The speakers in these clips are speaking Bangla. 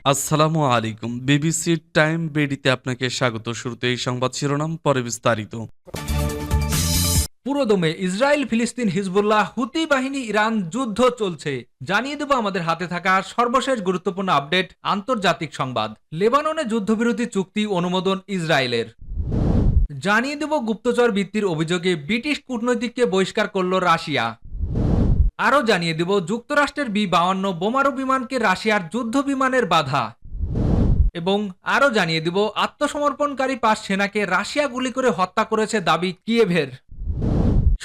আসসালামু আলাইকুম। বিবিসির টাইম বেডিতে আপনাকে স্বাগত। শুরুতেই সংবাদ শিরোনাম, পরে বিস্তারিত। পুরোদমে ইসরায়েল, ফিলিস্তিন, হিজবুল্লাহ, হুতি বাহিনী, ইরান যুদ্ধ চলছে। জানিয়ে দেব আমাদের হাতে থাকা সর্বশেষ গুরুত্বপূর্ণ আপডেট। আন্তর্জাতিক সংবাদ। লেবাননে যুদ্ধবিরতি চুক্তি অনুমোদন ইসরায়েলের। জানিয়ে দেব গুপ্তচর বৃত্তির অভিযোগে ব্রিটিশ কূটনৈতিককে বহিষ্কার করল রাশিয়া। আরও জানিয়ে দেব যুক্তরাষ্ট্রের বি-52 বোমারু বিমানকে রাশিয়ার যুদ্ধ বিমানের বাধা। এবং আরও জানিয়ে দেব আত্মসমর্পণকারী 5 সেনাকে রাশিয়া গুলি করে হত্যা করেছে দাবি কিয়েভের।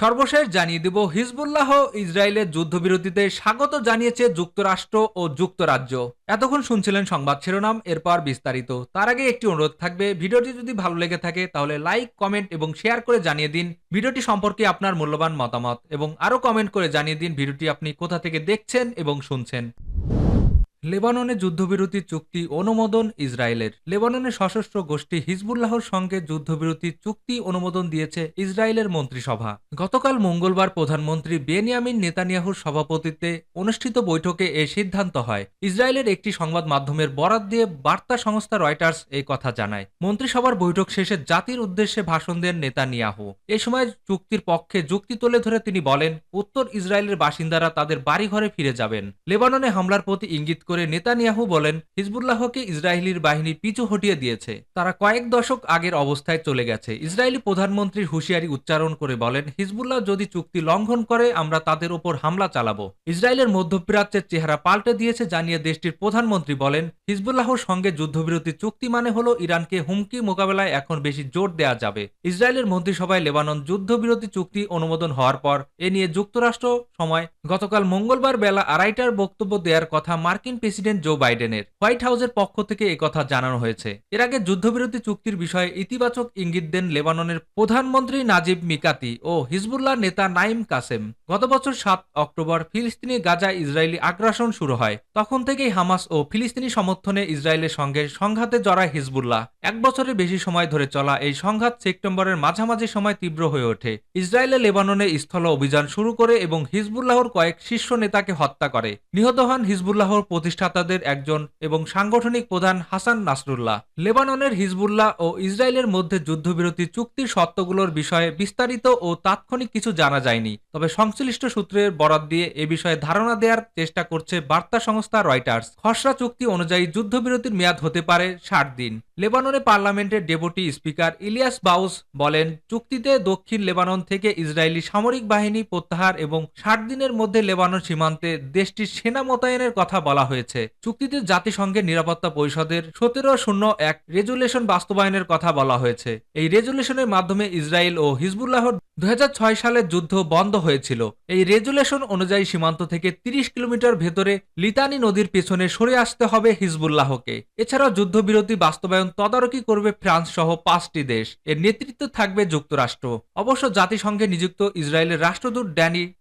সর্বশেষ জানিয়ে দেব হিজবুল্লাহ ইসরায়েলের যুদ্ধবিরতিতে স্বাগত জানিয়েছে যুক্তরাষ্ট্র ও যুক্তরাজ্য। এতক্ষণ শুনছিলেন সংবাদ শিরোনাম, এরপর বিস্তারিত। তার আগে একটি অনুরোধ থাকবে, ভিডিওটি যদি ভালো লেগে থাকে তাহলে লাইক, কমেন্ট এবং শেয়ার করে জানিয়ে দিন ভিডিওটি সম্পর্কে আপনার মূল্যবান মতামত, এবং আরও কমেন্ট করে জানিয়ে দিন ভিডিওটি আপনি কোথা থেকে দেখছেন এবং শুনছেন। লেবাননে যুদ্ধবিরতি চুক্তি অনুমোদন ইসরায়েলের। লেবাননের সশস্ত্র গোষ্ঠী হিজবুল্লাহর সঙ্গে যুদ্ধবিরতি চুক্তি অনুমোদন দিয়েছে ইসরায়েলের মন্ত্রিসভা। গতকাল মঙ্গলবার প্রধানমন্ত্রী বেনিয়ামিন নেতানিয়াহুর সভাপতিত্বে অনুষ্ঠিত বৈঠকে এ সিদ্ধান্ত হয়। ইসরায়েলের একটি সংবাদ মাধ্যমের বরাত দিয়ে বার্তা সংস্থা রয়টার্স এই কথা জানায়। মন্ত্রিসভার বৈঠক শেষে জাতির উদ্দেশ্যে ভাষণ দেন নেতানিয়াহু। এ সময় চুক্তির পক্ষে যুক্তি তুলে ধরে তিনি বলেন, উত্তর ইসরায়েলের বাসিন্দারা তাদের বাড়িঘরে ফিরে যাবেন। লেবাননে হামলার প্রতি ইঙ্গিত করে নেতানিয়াহু বলেন, হিজবুল্লাহকে ইসরায়েলির বাহিনী পিছু হটিয়ে দিয়েছে, তারা কয়েক দশক আগের অবস্থায় চলে গেছে। ইসরায়েলি প্রধানমন্ত্রীর হুঁশিয়ারি উচ্চারণ করে বলেন, হিজবুল্লাহ যদি চুক্তি লঙ্ঘন করে আমরা তাদের ওপর হামলা চালাবো। ইসরায়েলের মধ্যপ্রাচ্যের চেহারা পাল্টে দিয়েছে জানিয়ে দেশটির প্রধানমন্ত্রী বলেন, হিজবুল্লাহর সঙ্গে যুদ্ধবিরতি চুক্তি মানে হলো ইরানকে হুমকি মোকাবেলায় এখন বেশি জোর দেয়া যাবে। ইসরায়েলের মন্ত্রিসভায় লেবানন যুদ্ধবিরতি চুক্তি অনুমোদন হওয়ার পর এ নিয়ে যুক্তরাষ্ট্র সময় গতকাল মঙ্গলবার বেলা 2:30টার বক্তব্য দেওয়ার কথা মার্কিন প্রেসিডেন্ট জো বাইডেনের। হোয়াইট হাউসের পক্ষ থেকে একথা জানানো হয়েছে। এর আগে যুদ্ধবিরতি চুক্তির বিষয়ে ইতিবাচক ইঙ্গিত দেন লেবাননের প্রধানমন্ত্রী নাজিব মিকাতি ও হিজবুল্লাহ নেতা নাইম কাসেম। গত বছর 7 অক্টোবর ফিলিস্তিনি গাজায় ইসরায়েলি আগ্রাসন শুরু হয়। তখন থেকেই হামাস ও ফিলিস্তিনি সমর্থনে ইসরায়েলের সঙ্গে সংঘাতে জড়ায় হিজবুল্লাহ। 1 বছরের বেশি সময় ধরে চলা এই সংঘাত সেপ্টেম্বরের মাঝামাঝি সময় তীব্র হয়ে ওঠে। ইসরায়েলে লেবাননে স্থল অভিযান শুরু করে এবং হিজবুল্লাহর কয়েক শীর্ষ নেতাকে হত্যা করে। নিহত হন হিজবুল্লাহর প্রতিষ্ঠাতাদের একজন এবং সাংগঠনিক প্রধান হাসান নাসরুল্লাহ। লেবাননের হিজবুল্লাহ ও ইসরায়েলের মধ্যে যুদ্ধবিরতি চুক্তির শর্তগুলোর বিষয়ে বিস্তারিত ও তাৎক্ষণিক কিছু জানা যায়নি, তবে সংশ্লিষ্ট সূত্রের বরাত দিয়ে এ বিষয়ে ধারণা দেওয়ার চেষ্টা করছে বার্তা সংস্থা রয়টার্স। খসড়া চুক্তি অনুযায়ী যুদ্ধবিরতির মেয়াদ হতে পারে 60 দিন। লেবাননে পার্লামেন্টের ডেপুটি স্পিকার ইলিয়াস বাউস বলেন, চুক্তিতে দক্ষিণ লেবানন থেকে ইসরায়েলি সামরিক বাহিনী প্রত্যাহার এবং 60 দিনের মধ্যে লেবানন সীমান্তে দেশটির সেনা মোতায়েনের কথা বলা হয়েছে। চুক্তিতে জাতিসংঘের নিরাপত্তা পরিষদের 1701 রেজুলেশন বাস্তবায়নের কথা বলা হয়েছে। এই রেজুলেশনের মাধ্যমে ইসরায়েল ও হিজবুল্লাহর 2006 সালের যুদ্ধ বন্ধ হয়েছিল। এই রেজুলেশন অনুযায়ী সীমান্ত থেকে 30 কিলোমিটার ভেতরে লিতানি নদীর পেছনে সরে আসতে হবে হিজবুল্লাহকে। এছাড়াও যুদ্ধবিরতি বাস্তবায়ন তদারকি করবে ফ্রান্স সহ 5টি দেশ। এর নেতৃত্বে থাকবে যুক্তরাষ্ট্র। অবশ্য জাতিসংঘে নিযুক্ত ইসরায়েলের রাষ্ট্রদূত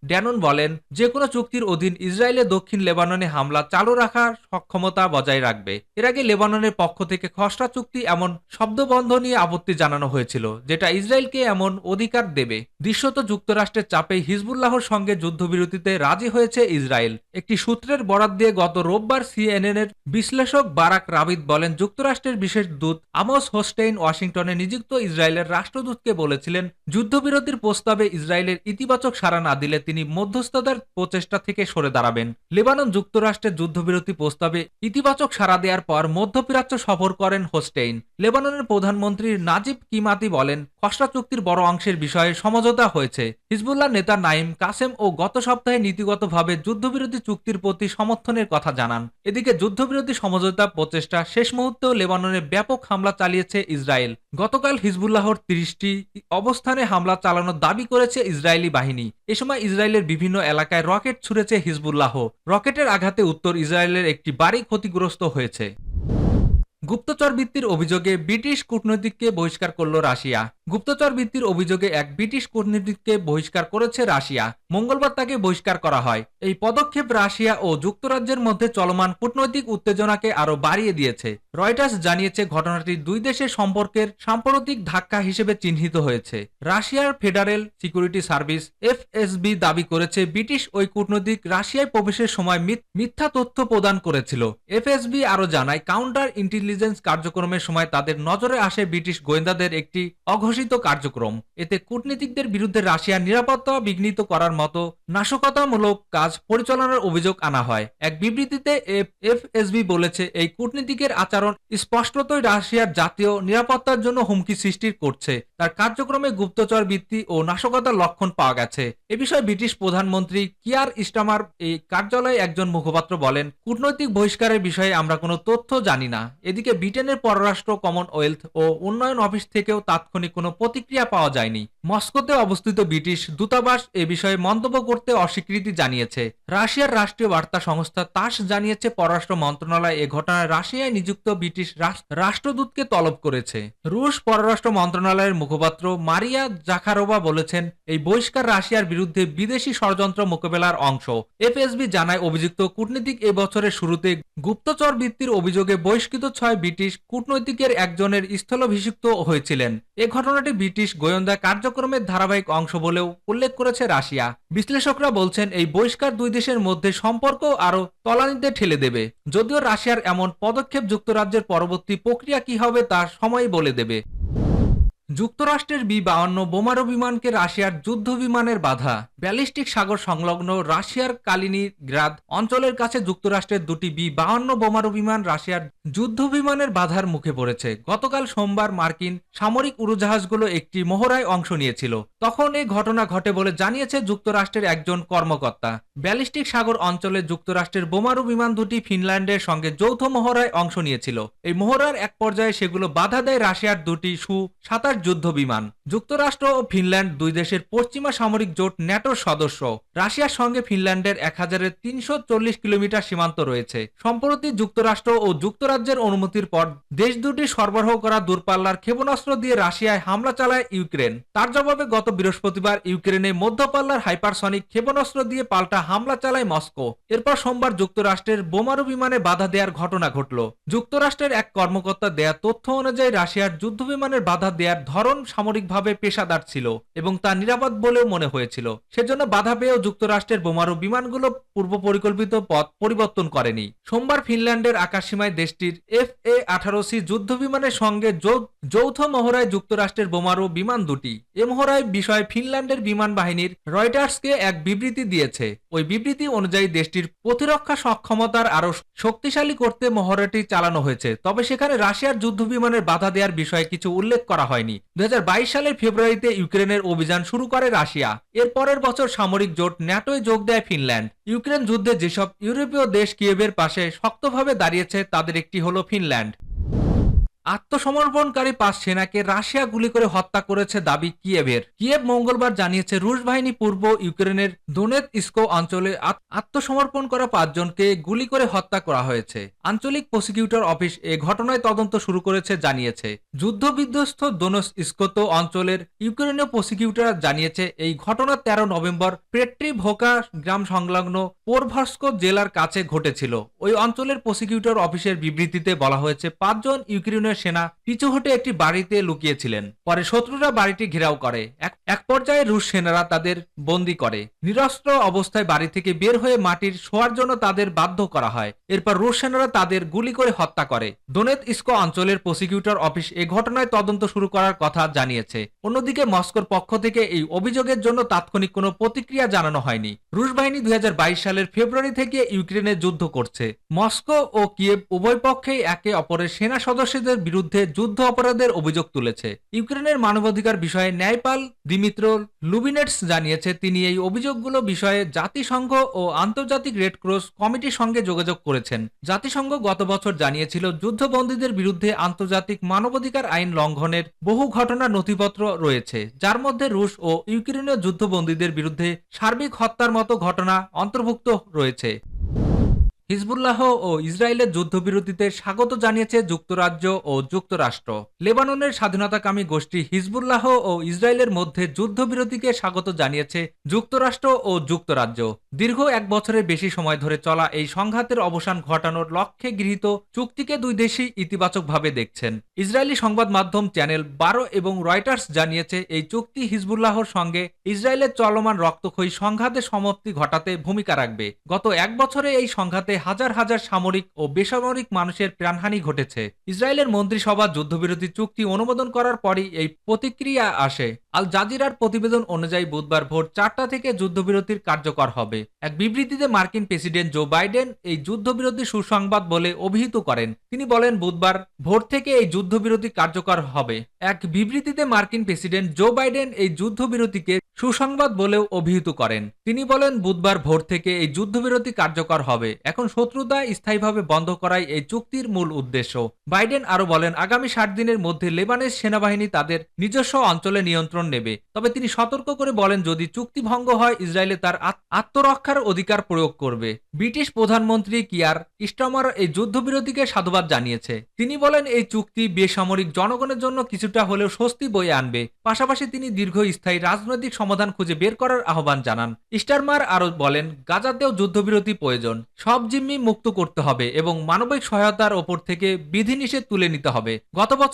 ড্যানন বলেন, যে কোনো চুক্তির অধীন ইসরায়েলে দক্ষিণ লেবাননে হামলা চালু রাখার সক্ষমতা বজায় রাখবে। এর আগে লেবাননের পক্ষ থেকে খসড়া চুক্তি এমন শব্দবন্ধ নিয়ে আপত্তি জানানো হয়েছিল, যেটা ইসরায়েলকে এমন অধিকার দেবে। দৃশ্যত যুক্তরাষ্ট্রের চাপে হিজবুল্লাহর সঙ্গে যুদ্ধবিরতিতে রাজি হয়েছে ইসরায়েল। একটি সূত্রের বরাত দিয়ে গত রোববার সিএনএন এর বিশ্লেষক বারাক রাবিদ বলেন, যুক্তরাষ্ট্রের বিশেষ দূত আমোস হোস্টেইন ওয়াশিংটনে নিযুক্ত ইসরায়েলের রাষ্ট্রদূতকে বলেছিলেন, যুদ্ধবিরতির প্রস্তাবে ইসরায়েলের ইতিবাচক সাড়া না দিলে তিনি মধ্যস্থতার প্রচেষ্টা থেকে সরে দাঁড়াবেন। লেবানন যুক্তরাষ্ট্রের যুদ্ধবিরতি প্রস্তাবে ইতিবাচক সাড়া দেওয়ার পর মধ্যপ্রাচ্য সফর করেন হোস্টেইন। লেবাননের প্রধানমন্ত্রী নাজিব কিমাতি বলেন, খসড়া চুক্তির বড় অংশের বিষয়ে সমঝোতা হয়েছে। হিজবুল্লাহ নেতা নাইম কাসেম ও গত সপ্তাহে নীতিগতভাবে যুদ্ধবিরতি চুক্তির প্রতি সমর্থনের কথা জানান। এদিকে যুদ্ধবিরতি সমঝোতা প্রচেষ্টা শেষ মুহূর্তেও লেবাননে ব্যাপক হামলা চালিয়েছে ইসরায়েল। গতকাল হিজবুল্লাহর 30টি অবস্থানে হামলা চালানোর দাবি করেছে ইসরায়েলি বাহিনী। এ সময় ইসরায়েলের বিভিন্ন এলাকায় রকেট ছুড়েছে হিজবুল্লাহ। রকেটের আঘাতে উত্তর ইসরায়েলের একটি বাড়ি ক্ষতিগ্রস্ত হয়েছে। গুপ্তচর বৃত্তির অভিযোগে ব্রিটিশ কূটনীতিককে বহিষ্কার করল রাশিয়া। গুপ্তচর বৃত্তির অভিযোগে এক ব্রিটিশ কূটনীতিককে বহিষ্কার করেছে রাশিয়া। মঙ্গলবার তাকে বহিষ্কার করা হয়। এই পদক্ষেপ রাশিয়া ও যুক্তরাজ্যের মধ্যে চলমান কূটনৈতিক উত্তেজনাকে আরও বাড়িয়ে দিয়েছে। রয়টার্স জানিয়েছে ঘটনাটি দুই দেশের সম্পর্কের সাম্প্রতিক ধাক্কা হিসেবে চিহ্নিত হয়েছে। রাশিয়ার ফেডারেল সিকিউরিটি সার্ভিস এফএসবি দাবি করেছে ব্রিটিশ ওই কূটনৈতিক রাশিয়ায় প্রবেশের সময় মিথ্যা তথ্য প্রদান করেছিল। এফএসবি আরও জানায় কাউন্টার ইন্টেলিজেন্স কার্যক্রমের সময় তাদের নজরে আসে ব্রিটিশ গোয়েন্দাদের একটি অঘোষিত কার্যক্রম। এতে কূটনীতিকদের বিরুদ্ধে রাশিয়ার নিরাপত্তা বিঘ্নিত করার মতো নাশকতামূলক কাজ পরিচালনার অভিযোগ আনা হয়। এক বিবৃতিতে এফএসবি বলেছে এই কূটনীতিকের আচরণ স্পষ্টতই রাশিয়ার জাতীয় নিরাপত্তার জন্য হুমকি সৃষ্টি করছে। তার কার্যক্রমে গুপ্তচর বৃত্তি ও নাশকতার লক্ষণ পাওয়া গেছে। এ বিষয়ে ব্রিটিশ প্রধানমন্ত্রী কিয়ার স্টামার এই কার্যালয়ে একজন মুখপাত্র বলেন, কূটনৈতিক বহিষ্কারের বিষয়ে আমরা কোনো তথ্য জানি না। এদিকে ব্রিটেনের পররাষ্ট্র, কমনওয়েলথ ও উন্নয়ন অফিস থেকেও তাৎক্ষণিক কোনো প্রতিক্রিয়া পাওয়া যায়নি। মস্কোতে অবস্থিত ব্রিটিশ দূতাবাস এ বিষয়ে মন্তব্য করতে অস্বীকৃতি জানিয়েছে। রাশিয়ার রাষ্ট্রীয় বার্তা সংস্থা তাস জানিয়েছে পররাষ্ট্র মন্ত্রণালয় এ ঘটনায় রাশিয়ায় নিযুক্ত ব্রিটিশ রাষ্ট্রদূতকে তলব করেছে। রুশ পররাষ্ট্র মন্ত্রণালয়ের মুখপাত্র মারিয়া জাখারোভা বলেছেন, এই বহিষ্কার রাশিয়ার বিরুদ্ধে বিদেশি ষড়যন্ত্র মোকাবেলার অংশ। এফএসবি জানায় অভিযুক্ত কূটনীতিক এ বছরের শুরুতে গুপ্তচর বৃত্তির অভিযোগে বহিষ্কৃত 6 ব্রিটিশ কূটনৈতিকের একজনের স্থলাভিষিক্ত হয়েছিলেন। এ ঘটনাটি ব্রিটিশ গোয়েন্দা কার্যক্রমের ধারাবাহিক অংশ বলেও উল্লেখ করেছে রাশিয়া। বিশ্লেষকরা বলছেন এই বহিষ্কার দুই দেশের মধ্যে সম্পর্ক আরও তলানিতে ঠেলে দেবে। যদিও রাশিয়ার এমন পদক্ষেপ যুক্তরাজ্যের পরবর্তী প্রক্রিয়া কি হবে তা সময়ই বলে দেবে। যুক্তরাষ্ট্রের বি-52 বোমারু বিমানকে রাশিয়ার যুদ্ধ বিমানের বাধা। ব্যালিস্টিক সাগর সংলগ্ন রাশিয়ার কালিনিনগ্রাদ অঞ্চলের কাছে যুক্তরাষ্ট্রের দুটি বি-52 বোমারু বিমান রাশিয়ার যুদ্ধ বিমানের বাধার মুখে পড়েছে। গতকাল সোমবার মার্কিন সামরিক উড়োজাহাজগুলো একটি মহড়ায় অংশ নিয়েছিল। তখন এই ঘটনা ঘটে বলে জানিয়েছে যুক্তরাষ্ট্রের একজন কর্মকর্তা। ব্যালিস্টিক সাগর অঞ্চলে যুক্তরাষ্ট্রের বোমারু বিমান দুটি ফিনল্যান্ডের সঙ্গে যৌথ মহড়ায় অংশ নিয়েছিল। এই মহড়ার এক পর্যায়ে সেগুলো বাধা দেয় রাশিয়ার দুটি সু-27 যুদ্ধ বিমান। যুক্তরাষ্ট্র ও ফিনল্যান্ড দুই দেশের পশ্চিমা সামরিক জোট ন্যাটোর সদস্য। রাশিয়ার সঙ্গে ফিনল্যান্ডের 1340 কিলোমিটার সীমান্ত রয়েছে। সম্প্রতি যুক্তরাষ্ট্র ও যুক্তরাজ্যের অনুমতির পর দেশ দুটি সরবরাহ করা দূরপাল্লার ক্ষেপণাস্ত্র দিয়ে রাশিয়ায় হামলা চালায় ইউক্রেন। তার জবাবে গত বৃহস্পতিবার ইউক্রেনে মধ্যপাল্লার হাইপারসনিক ক্ষেপণাস্ত্র দিয়ে পাল্টা হামলা চালায় মস্কো। এরপর সোমবার যুক্তরাষ্ট্রের বোমারু বিমানে বাধা দেওয়ার ঘটনা ঘটল। যুক্তরাষ্ট্রের এক কর্মকর্তা দেয়া তথ্য অনুযায়ী রাশিয়ার যুদ্ধ বিমানের বাধা দেওয়ার ধরন সামরিকভাবে পেশাদার ছিল এবং তা নিরাপদ বলেও মনে হয়েছিল। সেজন্য বাধা পেয়েও যুক্তরাষ্ট্রের বোমারু বিমানগুলো পূর্ব পরিকল্পিত পথ পরিবর্তন করেনি। সোমবার ফিনল্যান্ডের আকাশসীমায় দেশটির FA-18C যুদ্ধ বিমানের সঙ্গে যৌথ মহড়ায় যুক্তরাষ্ট্রের বোমারু বিমান দুটি। এ মহড়ায় বিষয়ে ফিনল্যান্ডের বিমান বাহিনীর রয়টার্সকে এক বিবৃতি দিয়েছে। ওই বিবৃতি অনুযায়ী দেশটির প্রতিরক্ষা সক্ষমতার আরও শক্তিশালী করতে মহড়াটি চালানো হয়েছে। তবে সেখানে রাশিয়ার যুদ্ধ বিমানের বাধা দেওয়ার বিষয়ে কিছু উল্লেখ করা হয়নি। 2022 সালের ফেব্রুয়ারিতে ইউক্রেনের অভিযান শুরু করে রাশিয়া। এর পরের বছর সামরিক জোট ন্যাটোয় যোগ দেয় ফিনল্যান্ড। ইউক্রেন যুদ্ধে যেসব ইউরোপীয় দেশ কিয়েভের পাশে শক্তভাবে দাঁড়িয়েছে তাদের একটি হলো ফিনল্যান্ড। আত্মসমর্পণকারী 5 সেনাকে রাশিয়া গুলি করে হত্যা করেছে দাবি কিয়েভের। কিয়েভ মঙ্গলবার জানিয়েছে রুশ বাহিনী পূর্ব ইউক্রেনের দোনেৎস্ক অঞ্চলে আত্মসমর্পণ করা 5 জনকে গুলি করে হত্যা করা হয়েছে। আঞ্চলিক প্রসিকিউটর অফিস এ ঘটনায় তদন্ত শুরু করেছে জানিয়েছে। যুদ্ধ বিধ্বস্ত দোনেৎস্ক অঞ্চলের ইউক্রেনীয় প্রসিকিউটর জানিয়েছে এই ঘটনা 13 নভেম্বর পেট্রিভোকা গ্রাম সংলগ্ন পোরভস্ক জেলার কাছে ঘটেছিল। ওই অঞ্চলের প্রসিকিউটর অফিসের বিবৃতিতে বলা হয়েছে 5 জন ইউক্রেনীয় সেনা পিছু হটে একটি বাড়িতে লুকিয়েছিলেন। পরে শত্রুরা বাড়িটি ঘেরাও করে। এক পর্যায়ে রুশ সেনারা তাদের বন্দী করে। নিরস্ত্র অবস্থায় বাড়ি থেকে বের হয়ে মাটির শোয়ার জন্য তাদের বাধ্য করা হয়। এরপর রুশ সেনারা তাদের গুলি করে হত্যা করে। দোনেৎস্ক অঞ্চলের প্রসিকিউটর অফিস এই ঘটনায় তদন্ত শুরু করার কথা জানিয়েছে। অন্যদিকে মস্কোর পক্ষ থেকে এই অভিযোগের জন্য তাৎক্ষণিক কোনো প্রতিক্রিয়া জানানো হয়নি। রুশ বাহিনী 2022 সালের ফেব্রুয়ারি থেকে ইউক্রেনে যুদ্ধ করছে। মস্কো ও কিয়েভ উভয় পক্ষেই একে অপরের সেনা সদস্যদের বিরুদ্ধে যুদ্ধ অপরাধের অভিযোগ তুলেছে। ইউক্রেনের মানবাধিকার বিষয়ে ন্যায়পাল দিমিত্র লুবিনেটস জানিয়েছে তিনি এই অভিযোগগুলো বিষয়ে জাতিসংঘ ও আন্তর্জাতিক রেড ক্রস কমিটির সঙ্গে যোগাযোগ করেছেন। জাতিসংঘ গত বছর জানিয়েছিল যুদ্ধবন্দীদের বিরুদ্ধে আন্তর্জাতিক মানবাধিকার আইন লঙ্ঘনের বহু ঘটনা নথিপত্র রয়েছে, যার মধ্যে রুশ ও ইউক্রেনীয় যুদ্ধবন্দীদের বিরুদ্ধে সার্বিক হত্যার মতো ঘটনা অন্তর্ভুক্ত রয়েছে। হিজবুল্লাহ ও ইসরায়েলের যুদ্ধবিরতিতে স্বাগত জানিয়েছে যুক্তরাজ্য ও যুক্তরাষ্ট্র। লেবাননের স্বাধীনতাকামী গোষ্ঠী হিজবুল্লাহ ও ইসরায়েলের মধ্যে যুদ্ধবিরতিকে স্বাগত জানিয়েছে যুক্তরাষ্ট্র ও যুক্তরাজ্য। দীর্ঘ এক বছরের বেশি সময় ধরে চলা এই সংঘাতের অবসান ঘটানোর লক্ষ্যে গৃহীত চুক্তিকে দুই দেশই ইতিবাচকভাবে দেখছেন। ইসরায়েলি সংবাদ মাধ্যম চ্যানেল 12 এবং রয়টার্স জানিয়েছে এই চুক্তি হিজবুল্লাহর সঙ্গে ইসরায়েলের চলমান রক্তক্ষয়ী সংঘাতের সমাপ্তি ঘটাতে ভূমিকা রাখবে। গত এক বছরে এই সংঘাতে হাজার হাজার সামরিক ও বেসামরিক মানুষের প্রাণহানি ঘটেছে। ইসরায়েলের মন্ত্রিসভা যুদ্ধবিরতি চুক্তি অনুমোদন করার পরই এই প্রতিক্রিয়া আসে। আল জাজিরার প্রতিবেদন অনুযায়ী বুধবার ভোর 4টা থেকে যুদ্ধবিরতির কার্যকর হবে। এক বিবৃতিতে মার্কিন প্রেসিডেন্ট জো বাইডেন এই যুদ্ধবিরতি সুসংবাদ বলে অভিহিত করেন। তিনি বলেন, বুধবার ভোর থেকে এই যুদ্ধবিরতি কার্যকর হবে। এক বিবৃতিতে মার্কিন প্রেসিডেন্ট জো বাইডেন এই যুদ্ধবিরতিকে সুসংবাদ বলেও অভিহিত করেন। তিনি বলেন, বুধবার ভোর থেকে এই যুদ্ধবিরতি কার্যকর হবে। এখন শত্রুতা স্থায়ীভাবে বন্ধ করাই এই চুক্তির মূল উদ্দেশ্য। বাইডেন আরো বলেন, আগামী 60 দিনের মধ্যে লেবাননের সেনাবাহিনী তাদের নিজস্ব অঞ্চলে নিয়ন্ত্রণ নেবে। তবে তিনি সতর্ক করে বলেন, যদি চুক্তি ভঙ্গ হয় ইসরায়েলে তার আত্মরক্ষার অধিকার প্রয়োগ করবে। ব্রিটিশ প্রধানমন্ত্রী কিয়ার স্টারমার এই যুদ্ধবিরতিকে সাধুবাদ জানিয়েছে। তিনি বলেন, এই চুক্তি বেসামরিক জনগণের জন্য কিছুটা হলেও স্বস্তি বয়ে আনবে। পাশাপাশি তিনি দীর্ঘস্থায়ী রাজনৈতিক সমাধান খুঁজে বের করার আহ্বান জানান। স্টারমার আরো বলেন, গাজাতেও যুদ্ধবিরতি প্রয়োজন। সব জিম্মি মুক্ত করতে হবে এবং মানবিক সহায়তার ওপর থেকে বিধিনিষেধ তুলে নিতে হবে। গত বছর